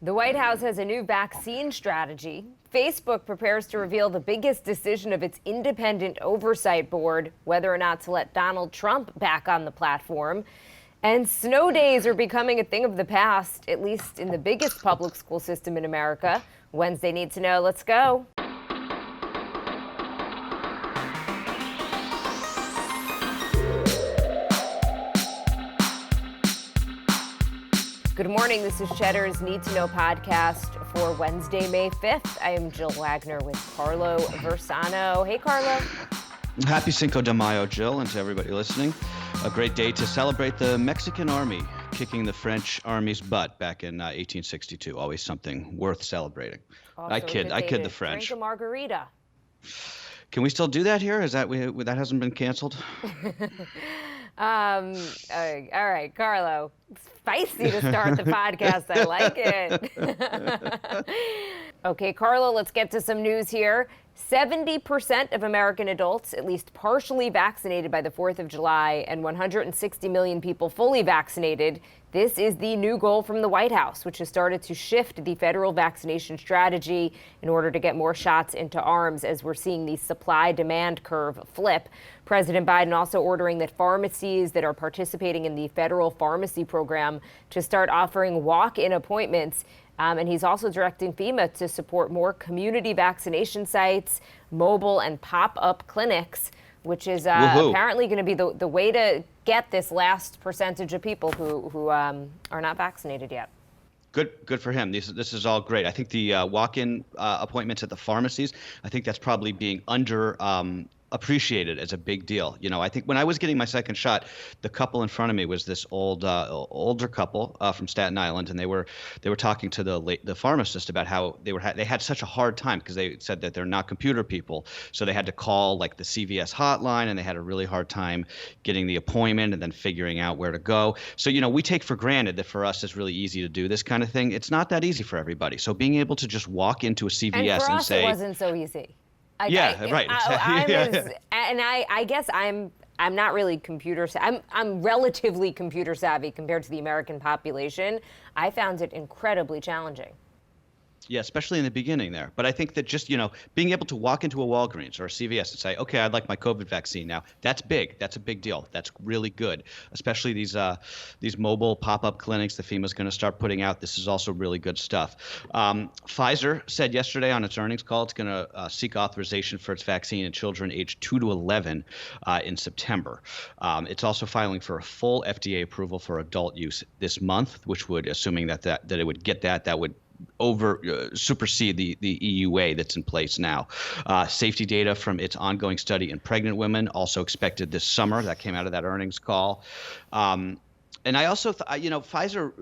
The White House has a new vaccine strategy. Facebook prepares to reveal the biggest decision of its independent oversight board, whether or not to let Donald Trump back on the platform. And snow days are becoming a thing of the past, at least in the biggest public school system in America. Wednesday Need to Know. Let's go. Good morning. This is Cheddar's Need to Know podcast for Wednesday, May 5th. I am Jill Wagner with Carlo Versano. Hey, Carlo. Happy Cinco de Mayo, Jill, and to everybody listening. A great day to celebrate the Mexican army kicking the French army's butt back in 1862. Always something worth celebrating. Also I kid the French. Drink a margarita. Can we still do that here? Is that that hasn't been canceled? All right, Carlo. Spicy to start the podcast. I like it. Okay, Carlo, let's get to some news here. 70% of American adults at least partially vaccinated by the 4th of July and 160 million people fully vaccinated. This is the new goal from the White House, which has started to shift the federal vaccination strategy in order to get more shots into arms as we're seeing the supply-demand curve flip. President Biden also ordering that pharmacies that are participating in the federal pharmacy program to start offering walk-in appointments. And he's also directing FEMA to support more community vaccination sites, mobile and pop-up clinics, which is apparently going to be the way to get this last percentage of people who are not vaccinated yet. Good for him. This is all great. I think the walk-in appointments at the pharmacies, I think that's probably being appreciated as a big deal. You know, I think when I was getting my second shot, the couple in front of me was this older couple from Staten Island, and they were talking to the pharmacist about how they had such a hard time because they said that they're not computer people, so they had to call like the CVS hotline, and they had a really hard time getting the appointment and then figuring out where to go. So we take for granted that for us it's really easy to do this kind of thing. It's not that easy for everybody. So being able to just walk into a CVS and say, it wasn't so easy. Right. Exactly. I guess I'm not really computer savvy. I'm relatively computer savvy compared to the American population. I found it incredibly challenging. Yeah, especially in the beginning there. But I think that just, being able to walk into a Walgreens or a CVS and say, okay, I'd like my COVID vaccine now, that's big. That's a big deal. That's really good. Especially these mobile pop-up clinics that FEMA's going to start putting out. This is also really good stuff. Pfizer said yesterday on its earnings call it's going to seek authorization for its vaccine in children aged 2 to 11 in September. It's also filing for a full FDA approval for adult use this month, which would, assuming that it would get that would supersede the EUA that's in place now. Safety data from its ongoing study in pregnant women also expected this summer. That came out of that earnings call. And I also, Pfizer,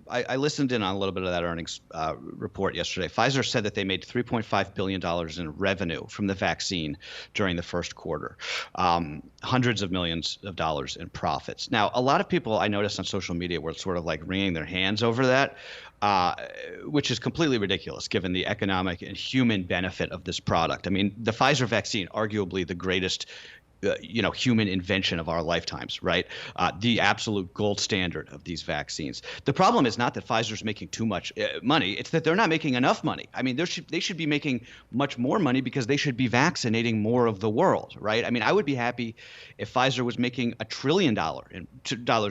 I listened in on a little bit of that earnings report yesterday. Pfizer said that they made $3.5 billion in revenue from the vaccine during the first quarter, hundreds of millions of dollars in profits. Now, a lot of people I noticed on social media were sort of like wringing their hands over that. Which is completely ridiculous given the economic and human benefit of this product. I mean, the Pfizer vaccine, arguably the greatest human invention of our lifetimes, right? The absolute gold standard of these vaccines. The problem is not that Pfizer's making too much money. It's that they're not making enough money. I mean, they should be making much more money because they should be vaccinating more of the world, right? I mean, I would be happy if Pfizer was making $1 trillion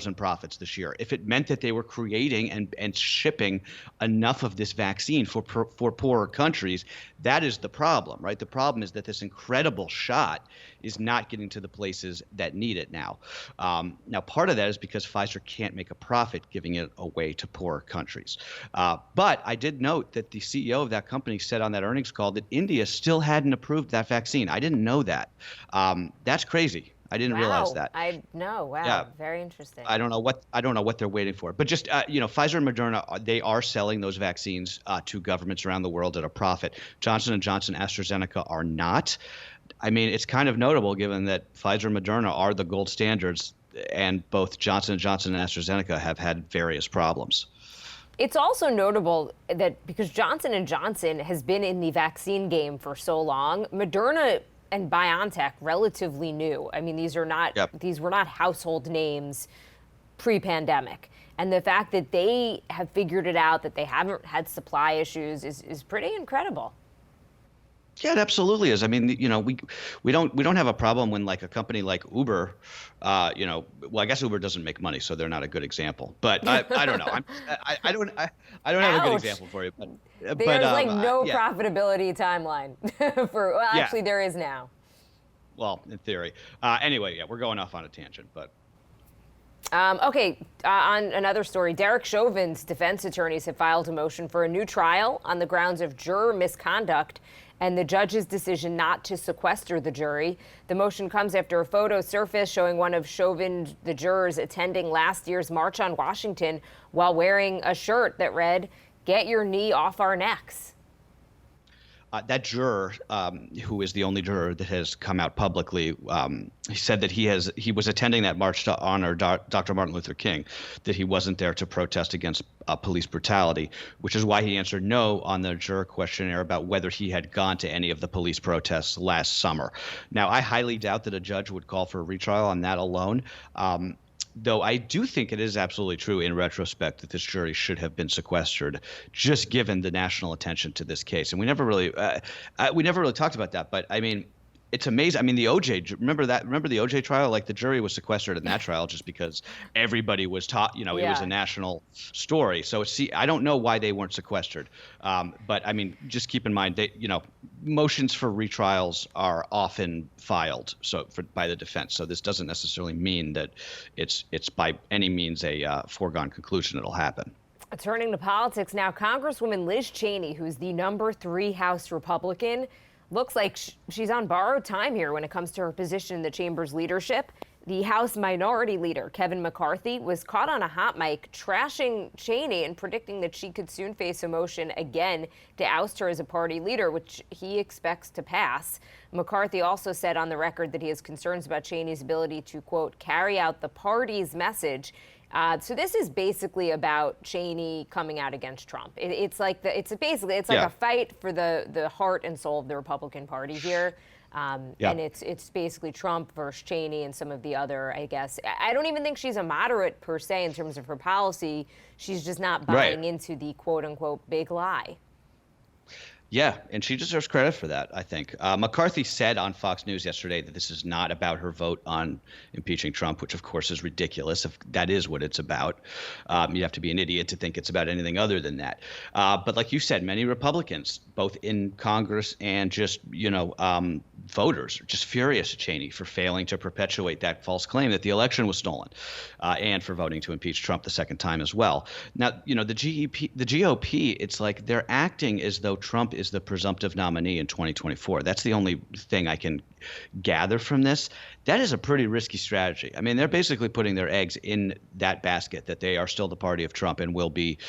in profits this year, if it meant that they were creating and shipping enough of this vaccine for poorer countries. That is the problem, right? The problem is that this incredible shot is not getting to the places that need it now. Now, part of that is because Pfizer can't make a profit giving it away to poorer countries. But I did note that the CEO of that company said on that earnings call that India still hadn't approved that vaccine. I didn't know that. That's crazy. I didn't realize that. I know. Wow. Yeah. Very interesting. I don't know what they're waiting for. But just Pfizer and Moderna, they are selling those vaccines to governments around the world at a profit. Johnson & Johnson, AstraZeneca are not. I mean, it's kind of notable given that Pfizer and Moderna are the gold standards, and both Johnson & Johnson and AstraZeneca have had various problems. It's also notable that because Johnson & Johnson has been in the vaccine game for so long, Moderna and BioNTech relatively new. I mean, these were not household names pre-pandemic. And the fact that they have figured it out, that they haven't had supply issues, is pretty incredible. Yeah, it absolutely is. I mean, we don't have a problem when like a company like Uber, well, I guess Uber doesn't make money, so they're not a good example. But I don't know. I don't have a good Ouch. example for you. But There's like no yeah. profitability timeline for, well, Yeah. actually there is now. Well, in theory. Anyway, yeah, we're going off on a tangent, but. Okay, on another story, Derek Chauvin's defense attorneys have filed a motion for a new trial on the grounds of juror misconduct and the judge's decision not to sequester the jury. The motion comes after a photo surfaced showing one of Chauvin, the jurors, attending last year's March on Washington while wearing a shirt that read, "Get your knee off our necks." That juror, who is the only juror that has come out publicly, he said that he was attending that march to honor Dr. Martin Luther King, that he wasn't there to protest against police brutality, which is why he answered no on the juror questionnaire about whether he had gone to any of the police protests last summer. Now, I highly doubt that a judge would call for a retrial on that alone. Though I do think it is absolutely true in retrospect that this jury should have been sequestered, just given the national attention to this case. And we never really talked about that. But I mean, it's amazing. I mean, the OJ, remember the OJ trial? Like the jury was sequestered in that trial just because everybody was taught, it was a national story. So I don't know why they weren't sequestered. But I mean, just keep in mind motions for retrials are often filed by the defense. So this doesn't necessarily mean that it's by any means a foregone conclusion it'll happen. Turning to politics now, Congresswoman Liz Cheney, who's the number 3 House Republican, looks like she's on borrowed time here when it comes to her position in the chamber's leadership. The House Minority Leader, Kevin McCarthy, was caught on a hot mic trashing Cheney and predicting that she could soon face a motion again to oust her as a party leader, which he expects to pass. McCarthy also said on the record that he has concerns about Cheney's ability to, quote, carry out the party's message. So this is basically about Cheney coming out against Trump. It's like a fight for the heart and soul of the Republican Party here. And it's basically Trump versus Cheney and some of the other, I guess. I don't even think she's a moderate per se in terms of her policy. She's just not buying into the quote unquote big lie. Yeah, and she deserves credit for that, I think. McCarthy said on Fox News yesterday that this is not about her vote on impeaching Trump, which, of course, is ridiculous. If that is what it's about, you have to be an idiot to think it's about anything other than that. But like you said, many Republicans, both in Congress and just, voters, are just furious at Cheney for failing to perpetuate that false claim that the election was stolen and for voting to impeach Trump the second time as well. Now, the GOP, it's like they're acting as though Trump is the presumptive nominee in 2024. That's the only thing I can gather from this. That is a pretty risky strategy. I mean, they're basically putting their eggs in that basket that they are still the party of Trump and will be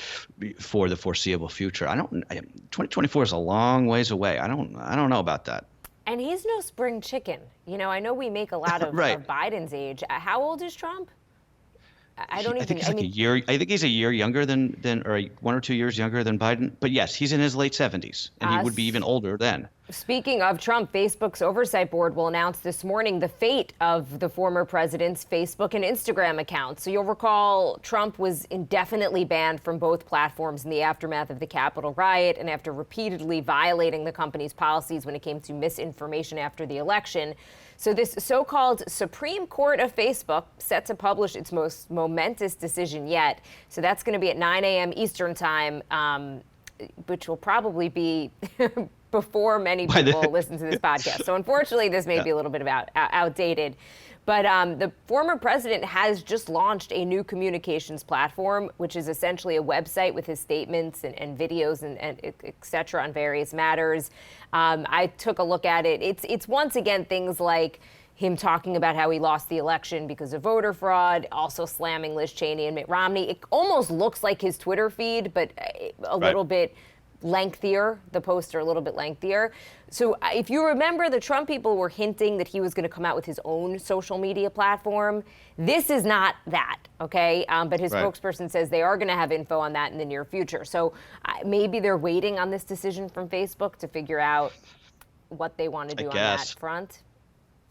for the foreseeable future. 2024 is a long ways away. I don't know about that. And he's no spring chicken. I know we make a lot of Biden's age. How old is Trump? I think he's a year younger than or 1 or 2 years younger than Biden. But yes, he's in his late 70s, and he would be even older then. Speaking of Trump, Facebook's oversight board will announce this morning the fate of the former president's Facebook and Instagram accounts. So you'll recall Trump was indefinitely banned from both platforms in the aftermath of the Capitol riot and after repeatedly violating the company's policies when it came to misinformation after the election. So this so-called Supreme Court of Facebook set to publish its most momentous decision yet. So that's going to be at 9 a.m. Eastern time, which will probably be before many people listen to this podcast. So unfortunately, this may be a little bit outdated. But the former president has just launched a new communications platform, which is essentially a website with his statements and videos and et cetera on various matters. I took a look at it. It's once again things like him talking about how he lost the election because of voter fraud, also slamming Liz Cheney and Mitt Romney. It almost looks like his Twitter feed, but a little bit lengthier. The posts are a little bit lengthier. So if you remember, the Trump people were hinting that he was going to come out with his own social media platform. This is not that, okay? But his spokesperson says they are going to have info on that in the near future. So maybe they're waiting on this decision from Facebook to figure out what they want to do on that front.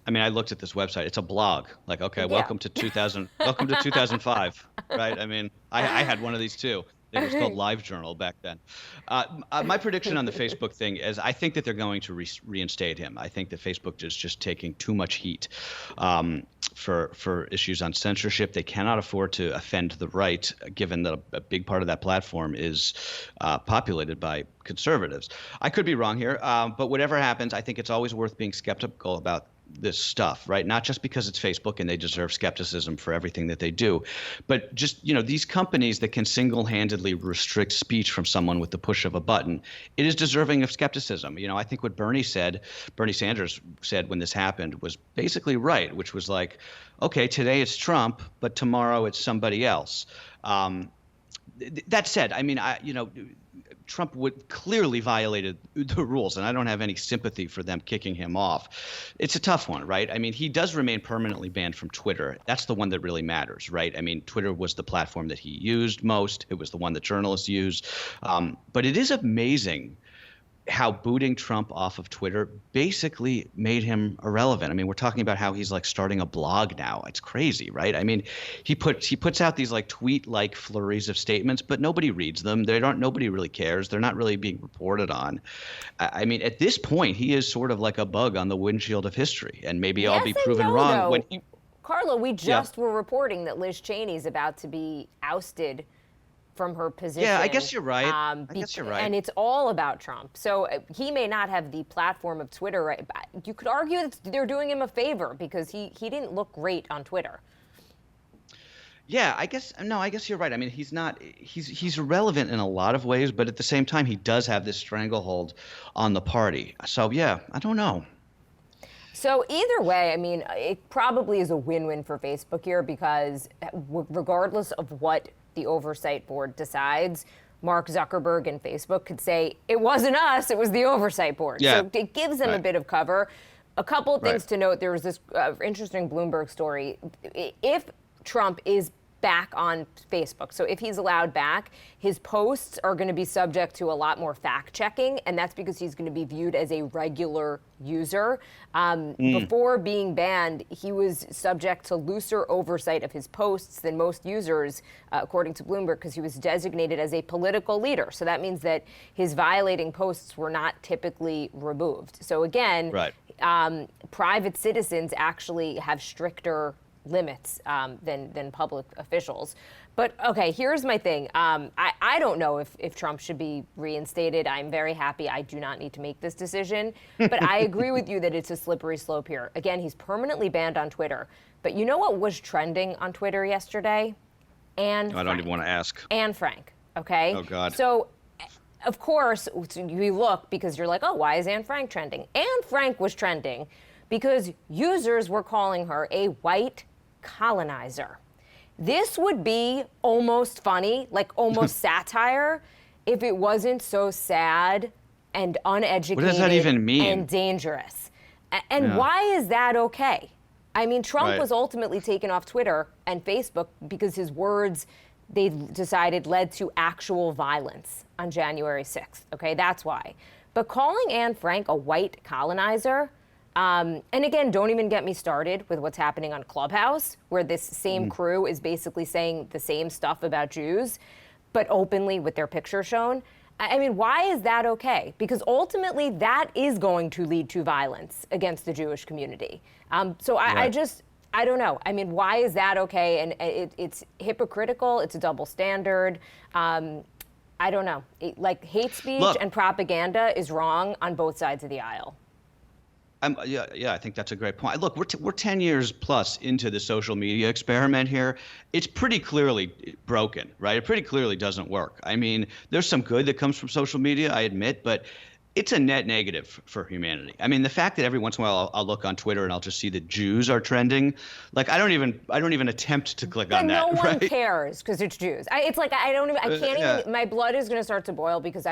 I mean, I looked at this website. It's a blog. Like, okay, Yeah. welcome to 2000, welcome to 2005, right? I mean, I had one of these too. It was called LiveJournal back then. My prediction on the Facebook thing is I think that they're going to reinstate him. I think that Facebook is just taking too much heat for issues on censorship. They cannot afford to offend the right, given that a big part of that platform is populated by conservatives. I could be wrong here, but whatever happens, I think it's always worth being skeptical about this stuff, right? Not just because it's Facebook and they deserve skepticism for everything that they do, but just, these companies that can single-handedly restrict speech from someone with the push of a button, it is deserving of skepticism. I think what Bernie Sanders said when this happened was basically right, which was like, okay, today it's Trump, but tomorrow it's somebody else. That said, I mean, Trump would clearly violated the rules, and I don't have any sympathy for them kicking him off. It's a tough one, right? I mean, he does remain permanently banned from Twitter. That's the one that really matters, right? I mean, Twitter was the platform that he used most. It was the one that journalists use. But it is amazing how booting Trump off of Twitter basically made him irrelevant. I mean, we're talking about how he's like starting a blog now. It's crazy, right? I mean, he puts out these like tweet-like flurries of statements, but nobody reads them. Nobody really cares. They're not really being reported on. I mean, at this point, he is sort of like a bug on the windshield of history, and maybe I'll be proven wrong though. when he. Carlo, we just were reporting that Liz Cheney's about to be ousted from her position. Yeah, I guess you're right. I guess you're right. And it's all about Trump. So he may not have the platform of Twitter, right? But you could argue that they're doing him a favor because he didn't look great on Twitter. Yeah, I guess you're right. I mean, he's irrelevant in a lot of ways, but at the same time, he does have this stranglehold on the party. So yeah, I don't know. So either way, I mean, it probably is a win-win for Facebook here because regardless of what the oversight board decides, Mark Zuckerberg and Facebook could say, it wasn't us, it was the oversight board. Yeah. So it gives them a bit of cover. A couple of things to note. There was this interesting Bloomberg story. If Trump is back on Facebook, so if he's allowed back, his posts are going to be subject to a lot more fact checking, and that's because he's going to be viewed as a regular user. Before being banned, he was subject to looser oversight of his posts than most users, according to Bloomberg, because he was designated as a political leader. So that means that his violating posts were not typically removed. So again, private citizens actually have stricter limits than public officials. But okay, here's my thing. I don't know if Trump should be reinstated. I'm very happy I do not need to make this decision. But I agree with you that it's a slippery slope here. Again, he's permanently banned on Twitter. But you know what was trending on Twitter yesterday? I don't even want to ask. Anne Frank, okay? Oh, God. So, of course, you look because you're like, oh, why is Anne Frank trending? Anne Frank was trending because users were calling her a white colonizer. This would be almost funny, like almost satire, if it wasn't so sad and uneducated What does that even mean? And dangerous. And why is that okay? I mean, Trump was ultimately taken off Twitter and Facebook because his words, they decided, led to actual violence on January 6th. Okay, that's why. But calling Anne Frank a white colonizer, and again, don't even get me started with what's happening on Clubhouse, where this same crew is basically saying the same stuff about Jews, but openly with their picture shown. I mean, why is that okay? Because ultimately, that is going to lead to violence against the Jewish community. I don't know. I mean, why is that okay? And it's hypocritical. It's a double standard. I don't know. Like hate speech and propaganda is wrong on both sides of the aisle. I think that's a great point. Look, we're 10 years plus into the social media experiment here. It's pretty clearly broken, right? It pretty clearly doesn't work. I mean, there's some good that comes from social media, I admit, but it's a net negative for humanity. I mean, the fact that every once in a while I'll look on Twitter and I'll just see that Jews are trending, like I don't even attempt to click on that. No one cares because it's Jews. I can't even. My blood is going to start to boil because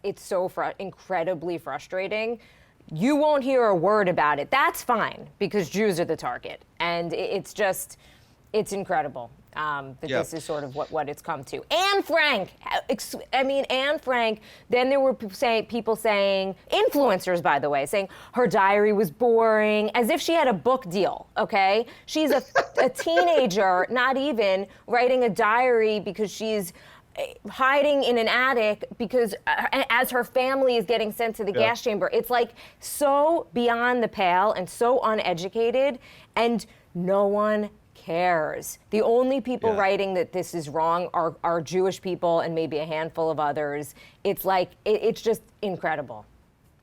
it's so incredibly frustrating. You won't hear a word about it. That's fine because Jews are the target. And it's incredible. This is sort of what it's come to. Anne Frank, Anne Frank, then there were people saying, influencers, by the way, saying her diary was boring, as if she had a book deal, okay? She's a teenager, not even, writing a diary because she's hiding in an attic because as her family is getting sent to the gas chamber. It's like so beyond the pale and so uneducated, and no one cares. The only people writing that this is wrong are Jewish people and maybe a handful of others. It's like, it's just incredible.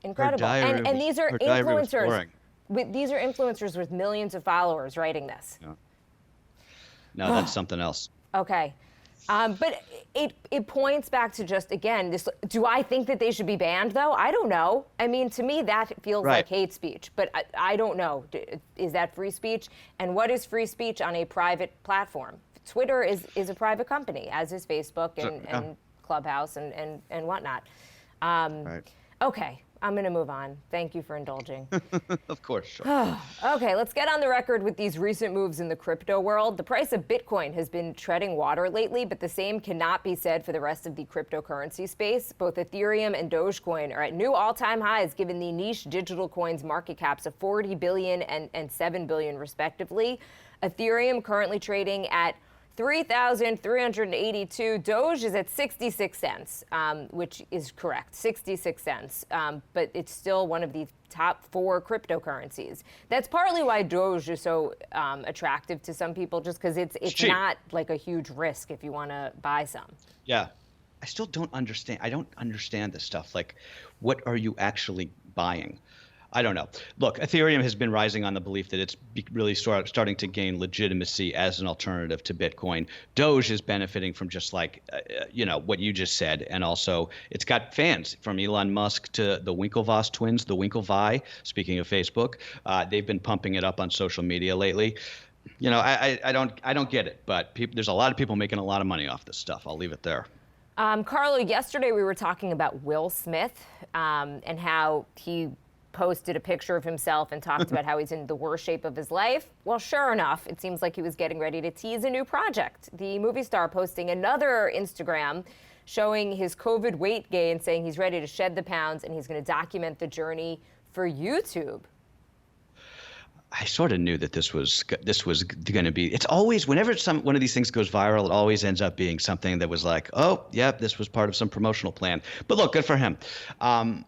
Incredible. And these are influencers. These are influencers with millions of followers writing this. No, that's something else. Okay. But it points back to just, again, this. Do I think that they should be banned, though? I don't know. I mean, to me, that feels like hate speech. But I don't know. Is that free speech? And what is free speech on a private platform? Twitter is a private company, as is Facebook and Clubhouse and whatnot. Okay. I'm going to move on. Thank you for indulging. Of course, sure. Okay, let's get on the record with these recent moves in the crypto world. The price of Bitcoin has been treading water lately, but the same cannot be said for the rest of the cryptocurrency space. Both Ethereum and Dogecoin are at new all-time highs, given the niche digital coins market caps of $40 billion and $7 billion, respectively. Ethereum currently trading at 3,382. Doge is at 66 cents, which is correct, 66 cents. But it's still one of the top 4 cryptocurrencies. That's partly why Doge is so attractive to some people, just because it's not like a huge risk if you want to buy some. Yeah. I still don't understand. I don't understand this stuff. Like, what are you actually buying? I don't know. Look, Ethereum has been rising on the belief that it's really starting to gain legitimacy as an alternative to Bitcoin. Doge is benefiting from just like, what you just said. And also it's got fans from Elon Musk to the Winklevoss twins, the Winklevi, speaking of Facebook. They've been pumping it up on social media lately. I don't get it, but there's a lot of people making a lot of money off this stuff. I'll leave it there. Carlo, yesterday we were talking about Will Smith and how he posted a picture of himself and talked about how he's in the worst shape of his life. Well, sure enough, it seems like he was getting ready to tease a new project. The movie star posting another Instagram showing his COVID weight gain, saying he's ready to shed the pounds and he's going to document the journey for YouTube. I sort of knew that this was going to be. It's always, whenever one of these things goes viral, it always ends up being something that was like, oh, yeah, this was part of some promotional plan. But look, good for him.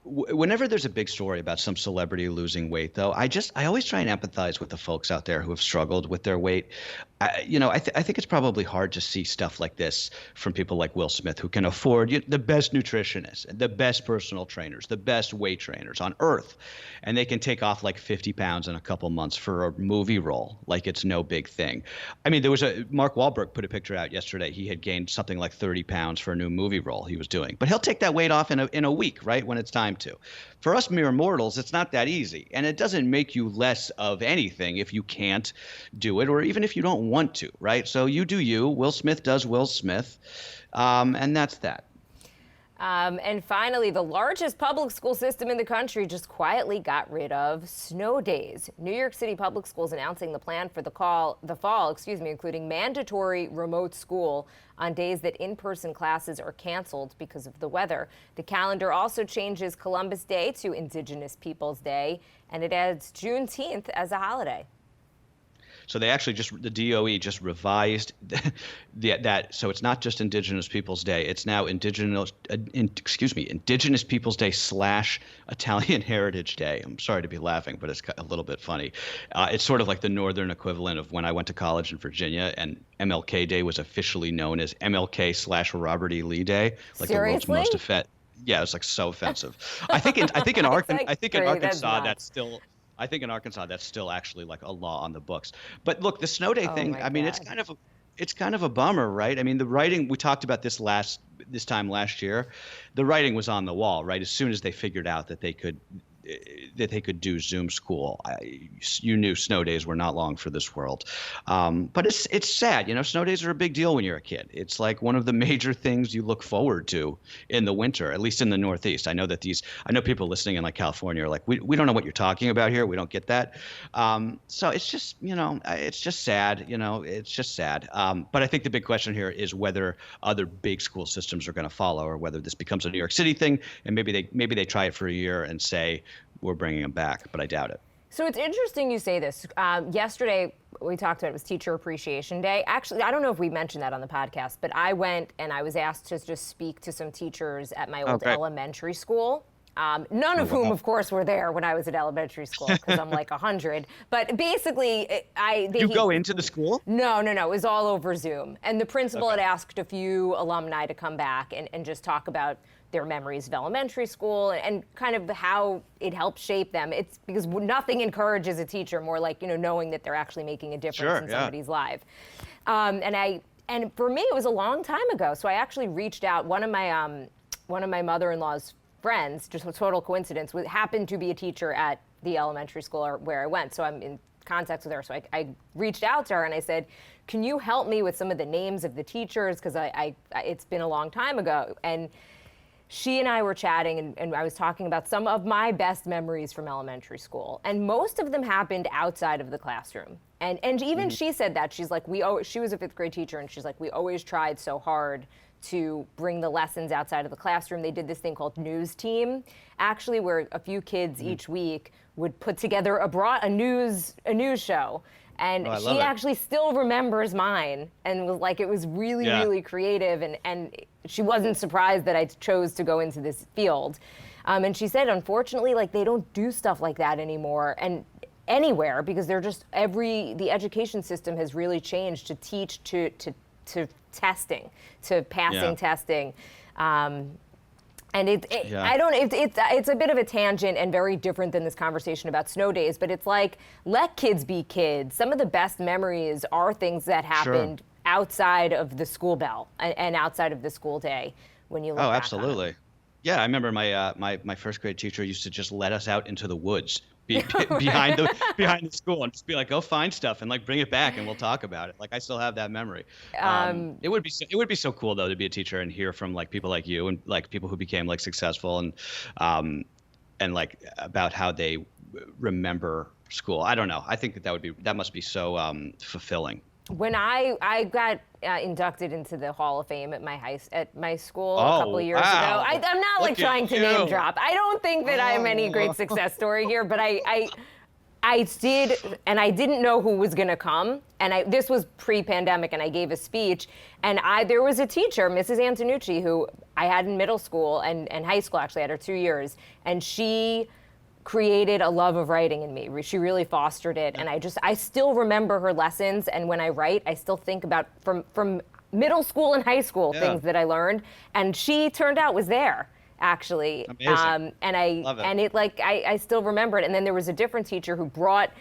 Whenever there's a big story about some celebrity losing weight, though, I always try and empathize with the folks out there who have struggled with their weight. I think it's probably hard to see stuff like this from people like Will Smith, who can afford the best nutritionists, the best personal trainers, the best weight trainers on earth. And they can take off like 50 pounds in a couple months for a movie role, like it's no big thing. I mean, Mark Wahlberg put a picture out yesterday. He had gained something like 30 pounds for a new movie role he was doing. But he'll take that weight off in a week, right, when it's time to. For us mere mortals, it's not that easy. And it doesn't make you less of anything if you can't do it, or even if you don't want to, right? So you do you. Will Smith does Will Smith. And that's that. And finally, the largest public school system in the country just quietly got rid of snow days. New York City Public Schools announcing the plan for the fall, including mandatory remote school on days that in-person classes are canceled because of the weather. The calendar also changes Columbus Day to Indigenous Peoples Day, and it adds Juneteenth as a holiday. So they actually the DOE just revised that. So it's not just Indigenous Peoples Day. It's now Indigenous Peoples Day / Italian Heritage Day. I'm sorry to be laughing, but it's a little bit funny. It's sort of like the northern equivalent of when I went to college in Virginia and MLK Day was officially known as MLK / Robert E. Lee Day. Like Seriously? The world's most yeah, it's like so offensive. I think in Arkansas I think in Arkansas that's still actually like a law on the books. But look, the snow day thing, I mean, it's kind of a bummer, right? I mean, the writing, we talked about this time last year, the writing was on the wall, right? As soon as they figured out that they could do Zoom school. You knew snow days were not long for this world. But it's sad. Snow days are a big deal when you're a kid. It's like one of the major things you look forward to in the winter, at least in the Northeast. I know people listening in like California are like, we don't know what you're talking about here. We don't get that. So it's just, it's just sad. It's just sad. But I think the big question here is whether other big school systems are going to follow, or whether this becomes a New York City thing, and maybe they try it for a year and say we're bringing them back, but I doubt it. So it's interesting you say this. Yesterday, we talked about it was Teacher Appreciation Day. Actually, I don't know if we mentioned that on the podcast, but I went and I was asked to just speak to some teachers at my old elementary school. None of whom, of course, were there when I was at elementary school, because I'm like 100. But basically, You go into the school? No. It was all over Zoom. And the principal had asked a few alumni to come back and just talk about their memories of elementary school and kind of how it helped shape them. It's because nothing encourages a teacher more like, knowing that they're actually making a difference in somebody's life. And for me, it was a long time ago. So I actually reached out. One of my mother-in-law's friends, just a total coincidence, happened to be a teacher at the elementary school where I went. So I'm in contact with her. So I reached out to her and I said, can you help me with some of the names of the teachers? Because it's been a long time ago. And she and I were chatting, and I was talking about some of my best memories from elementary school. And most of them happened outside of the classroom. And even she said that. She's like, she was a fifth grade teacher, and she's like, we always tried so hard to bring the lessons outside of the classroom. They did this thing called News Team, actually, where a few kids each week would put together a news show. And she actually still remembers mine and was like, it was really, really creative. And she wasn't surprised that I chose to go into this field. And she said, unfortunately, like they don't do stuff like that anymore and anywhere, because they're just the education system has really changed to teach to testing, to passing testing. And it's a bit of a tangent and very different than this conversation about snow days, but it's like, let kids be kids. Some of the best memories are things that happened outside of the school bell and outside of the school day when you look back on absolutely. it. Yeah, I remember my first grade teacher used to just let us out into the woods behind the school and just be like, go find stuff and like bring it back and we'll talk about it. Like I still have that memory. It would be so cool though to be a teacher and hear from like people like you and like people who became like successful and like about how they remember school. I don't know. I think that must be so fulfilling. When I got inducted into the Hall of Fame at my school a couple of years ago, I'm not like trying to name drop. I don't think that I'm any great success story here, but I did, and I didn't know who was going to come. And this was pre-pandemic, and I gave a speech, and there was a teacher, Mrs. Antonucci, who I had in middle school and high school. Actually, I had her 2 years, and she created a love of writing in me. She really fostered it, and I still remember her lessons, and when I write, I still think about from middle school and high school things that I learned, and she turned out was there actually. Amazing. I still remember it. And then there was a different teacher who brought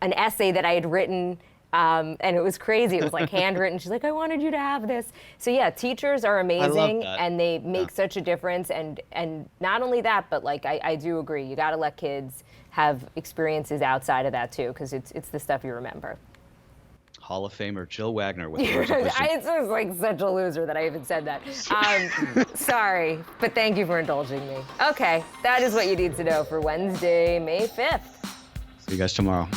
an essay that I had written, and it was crazy. It was like handwritten. She's like, I wanted you to have this. So yeah, teachers are amazing, and they make such a difference. And not only that, but like I do agree, you got to let kids have experiences outside of that too, because it's the stuff you remember. Hall of Famer Jill Wagner with words of wisdom. It's just like such a loser that I even said that. Sorry, but thank you for indulging me. Okay, that is what you need to know for Wednesday, May 5th. See you guys tomorrow.